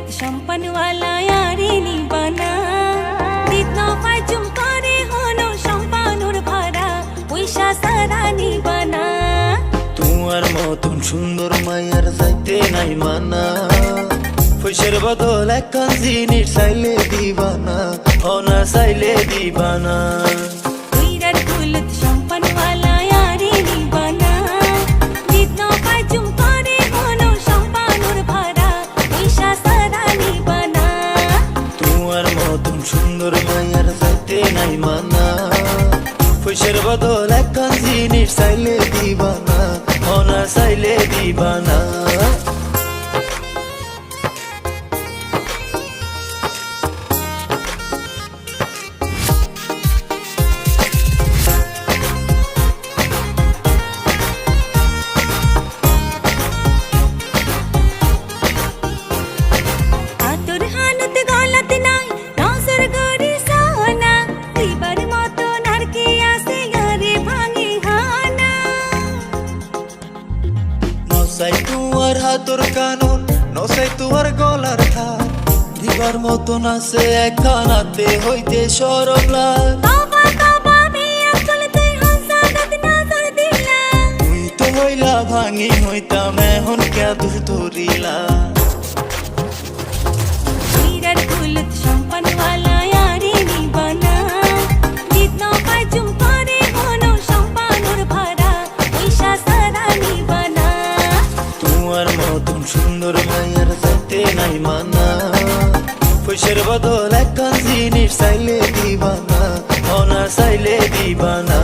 कुलत सम्पन्न वाला यारी निबाना दित पाइचुम करे होनो सम्पानुर भरा पैसा सारा निबाना তোমার মতন সুন্দর মায়ার যাইতে নাই মানা পয়সার বদল একখান জিনিস চাইলে দিবানা অনা চাইলে দিবানা কুইরার কুলत सम्पन्न वाला यारी निबाना दित पाइचुम करे होनो सम्पानुर भरा पैसा सारा निबाना তোমার মতন সুন্দর মায়ার যাইতে নাই মানা পয়সার বদল একখান জিনিস চাইলে দিবানা অনা চাইলে দিবানা নসাই তোমার হাতর কানুন নসাই তোমার গলার হার দিবার মতন আছে একখানাতে হইতে সরম লাগ তুই তো হইলা ভাঙি হইতাম এখন কে দূর ধরিলা कुलत सम्पन्न वाला यारी निबाना दित पाइचुम करे होनो सम्पानुर भरा पैसा सारा निबाना তোমার মতন সুন্দর মায়ার যাইতে নাই মানা পয়সার বদল একখান জিনিস চাইলে দিবানা অনা চাইলে দিবানা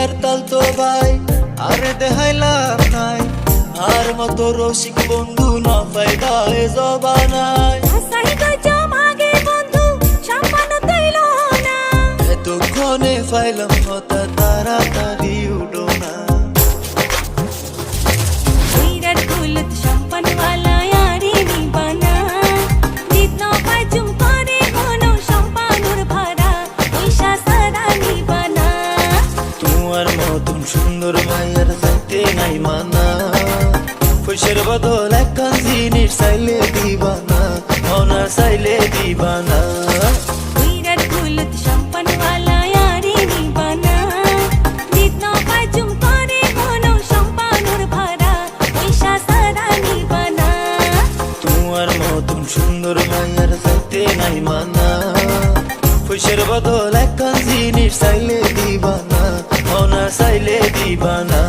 আর তালতো ভাই আরে দেখাইলাম নাই আর মতো রসিক বন্ধু না পাইবা এ জবানায় এতক্ষণে পাইলাম হতা তাড়াতাড়ি উঠো না कुलत सम्पन्न वाला यारी निबाना दित पाइचुम करे होनो सम्पानुर भरा पैसा सारा निबाना তোমার মতন সুন্দর মায়ার যাইতে নাই মানা পয়সার বদল একখান জিনিস চাইলে দিবানা অনা চাইলে দিবানা कुलत सम्पन्न वाला यारी निबाना दित पाइचुम करे होनो सम्पानुर भरा पैसा सारा निबाना তোমার মতন সুন্দর মায়ার যাইতে নাই মানা পয়সার বদল একখান জিনিস চাইলে দিবানা অনা চাইলে দিবানা